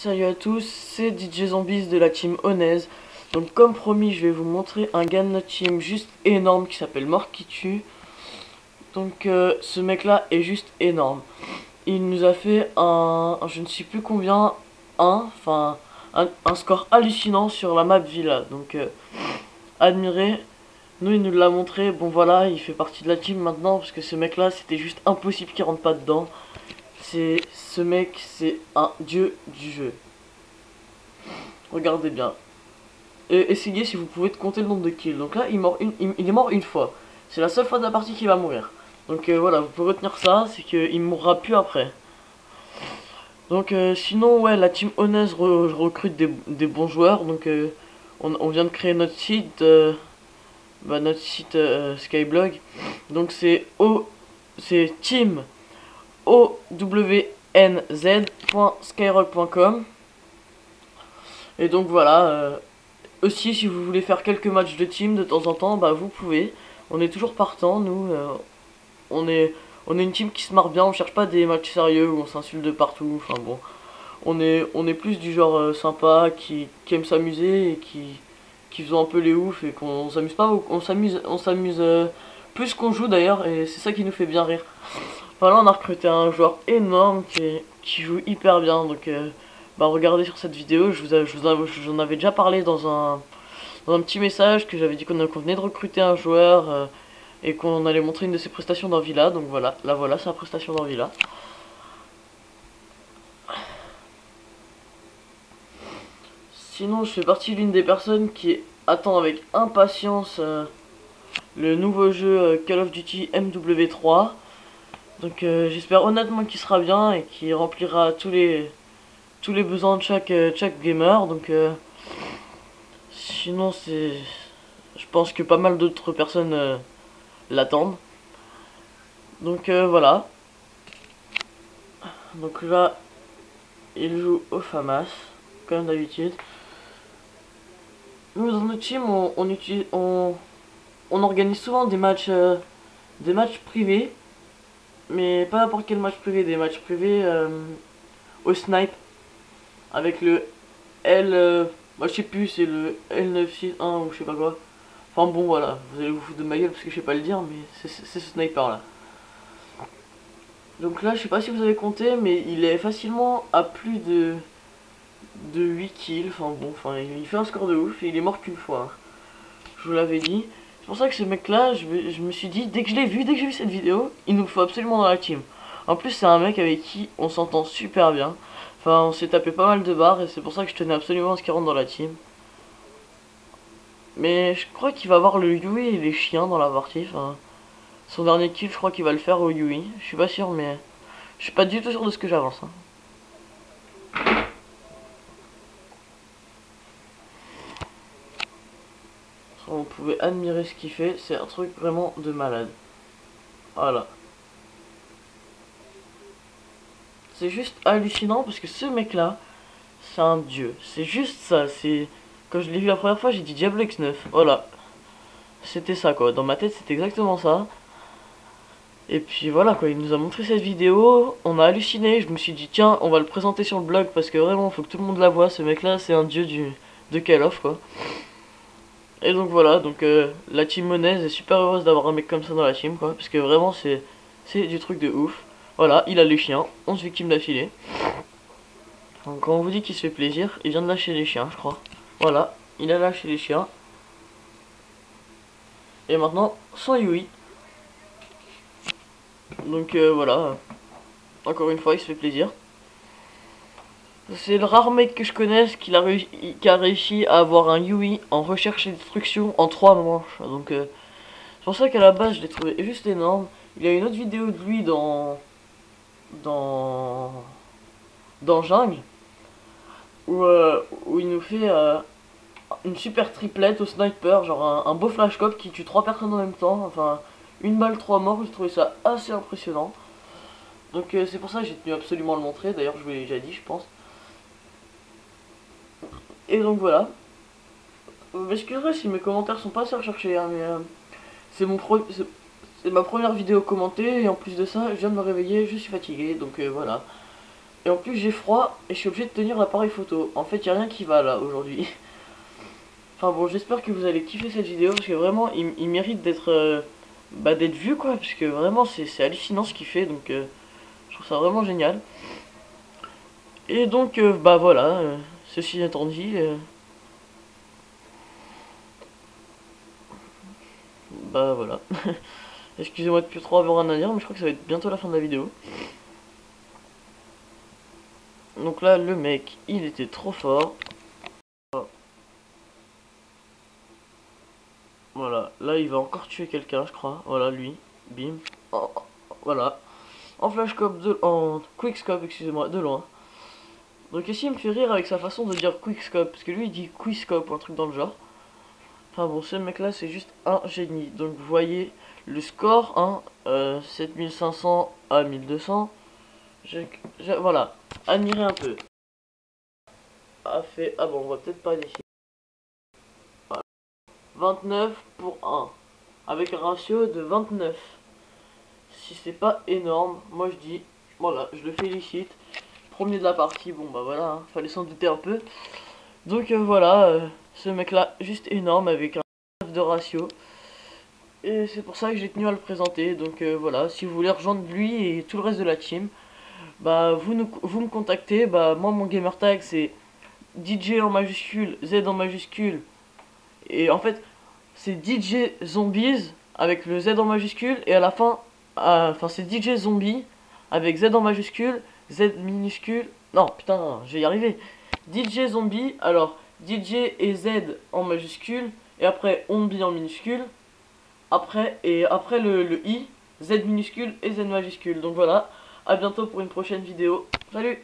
Salut à tous, c'est DJ Zombies de la team Honez. Donc comme promis, je vais vous montrer un gars de notre team juste énorme qui s'appelle Mort qui tue. Donc ce mec là est juste énorme. Il nous a fait je ne sais plus combien, un score hallucinant sur la map Villa. Donc admirez. Nous il nous l'a montré, bon voilà, il fait partie de la team maintenant parce que ce mec là c'était juste impossible qu'il rentre pas dedans. Ce mec, c'est un dieu du jeu. Regardez bien. Et essayez si vous pouvez de compter le nombre de kills. Donc là, il est mort une fois. C'est la seule fois de la partie qu'il va mourir. Donc voilà, vous pouvez retenir ça, c'est qu'il mourra plus après. Donc sinon, ouais, la team Honez recrute des bons joueurs. Donc on vient de créer notre site, Skyblog. Donc c'est team ownz.skyrock.com. Et donc voilà, aussi si vous voulez faire quelques matchs de team de temps en temps, bah vous pouvez. On est toujours partant, nous, on est une team qui se marre bien, on cherche pas des matchs sérieux où on s'insulte de partout, enfin bon. On est plus du genre sympa, qui aime s'amuser et qui faisons un peu les oufs et qu'on s'amuse pas, on s'amuse plus qu'on joue d'ailleurs et c'est ça qui nous fait bien rire. Enfin là on a recruté un joueur énorme qui joue hyper bien, donc bah regardez sur cette vidéo, j'en avais déjà parlé dans un petit message que j'avais dit qu'on venait de recruter un joueur et qu'on allait montrer une de ses prestations dans Villa, donc voilà, là voilà sa prestation dans Villa. Sinon je fais partie d'une des personnes qui attend avec impatience le nouveau jeu Call of Duty MW3. Donc j'espère honnêtement qu'il sera bien et qu'il remplira tous les besoins de chaque gamer. Donc sinon je pense que pas mal d'autres personnes l'attendent. Donc voilà. Donc là il joue au FAMAS comme d'habitude. Nous dans notre team on organise souvent des matchs privés. Mais pas n'importe quel match privé, des matchs privés au snipe avec le moi je sais plus, c'est le L961 ou je sais pas quoi. Enfin bon voilà, vous allez vous foutre de ma gueule parce que je sais pas le dire, mais c'est ce sniper là. Donc là je sais pas si vous avez compté, mais il est facilement à plus de 8 kills. Enfin bon, il fait un score de ouf et il est mort qu'une fois. Je vous l'avais dit. C'est pour ça que ce mec là, je me suis dit, dès que j'ai vu cette vidéo, il nous faut absolument dans la team. En plus c'est un mec avec qui on s'entend super bien. Enfin on s'est tapé pas mal de barres et c'est pour ça que je tenais absolument à ce qu'il rentre dans la team. Mais je crois qu'il va avoir le Yui et les chiens dans la partie. Enfin, son dernier kill je crois qu'il va le faire au Yui. Je suis pas sûr mais je suis pas du tout sûr de ce que j'avance. Vous pouvez admirer ce qu'il fait, c'est un truc vraiment de malade. Voilà. C'est juste hallucinant parce que ce mec là, c'est un dieu. C'est juste ça, c'est... Quand je l'ai vu la première fois, j'ai dit Diablo X9. Voilà. C'était ça quoi, dans ma tête c'était exactement ça. Et puis voilà quoi, il nous a montré cette vidéo, on a halluciné, je me suis dit tiens, on va le présenter sur le blog parce que vraiment, faut que tout le monde la voie, ce mec là, c'est un dieu de Call of quoi. Et donc voilà, donc la team Monez est super heureuse d'avoir un mec comme ça dans la team quoi, parce que vraiment c'est du truc de ouf. Voilà, il a les chiens, 11 victimes d'affilée. Donc quand on vous dit qu'il se fait plaisir, il vient de lâcher les chiens je crois. Voilà, il a lâché les chiens. Et maintenant, sans Yui. Donc voilà, encore une fois il se fait plaisir. C'est le rare mec que je connaisse qui a réussi à avoir un Yui en recherche et destruction en 3 manches. Donc c'est pour ça qu'à la base je l'ai trouvé juste énorme. Il y a une autre vidéo de lui dans Jungle où il nous fait une super triplette au sniper, genre un beau flashcop qui tue 3 personnes en même temps. Enfin, une balle, 3 morts, j'ai trouvé ça assez impressionnant. Donc c'est pour ça que j'ai tenu absolument à le montrer, d'ailleurs je vous l'ai déjà dit je pense. Et donc voilà. Vous m'excuserez si mes commentaires sont pas assez recherchés, hein, mais c'est ma première vidéo commentée et en plus de ça, je viens de me réveiller, je suis fatigué, donc voilà. Et en plus j'ai froid et je suis obligé de tenir l'appareil photo. En fait il n'y a rien qui va là aujourd'hui. Enfin bon, j'espère que vous allez kiffer cette vidéo parce que vraiment il mérite d'être d'être vu quoi. Parce que vraiment c'est hallucinant ce qu'il fait, donc je trouve ça vraiment génial. Et donc bah voilà, ceci étant dit, bah voilà. Excusez-moi de plus trop avoir rien à dire, mais je crois que ça va être bientôt la fin de la vidéo. Donc là le mec il était trop fort. Voilà, là il va encore tuer quelqu'un je crois. Voilà lui, bim. Oh, voilà. En flashscope en quickscope, excusez-moi, de loin. Donc ici il me fait rire avec sa façon de dire quickscope, parce que lui il dit quiscope ou un truc dans le genre. Enfin bon, ce mec là c'est juste un génie. Donc vous voyez le score, hein, 7500 à 1200. Voilà, admirez un peu. A fait, ah bon on va peut-être pas ici. Voilà. 29 pour 1, avec un ratio de 29. Si c'est pas énorme, moi je dis, voilà, je le félicite. Premier de la partie, bon bah voilà, hein, fallait s'en douter un peu. Donc voilà, ce mec là, juste énorme avec un 9 de ratio. Et c'est pour ça que j'ai tenu à le présenter. Donc voilà, si vous voulez rejoindre lui et tout le reste de la team, bah vous me contactez. Bah moi mon gamer tag c'est DJ en majuscule, Z en majuscule. Et en fait c'est DJ Zombies avec le Z en majuscule. Et à la fin, enfin c'est DJ Zombie avec Z en majuscule, Z minuscule. Non putain, je vais y arriver. DJ Zombie, alors DJ et Z en majuscule, et après Zombie en minuscule, après le I, Z minuscule et Z majuscule. Donc voilà, à bientôt pour une prochaine vidéo. Salut!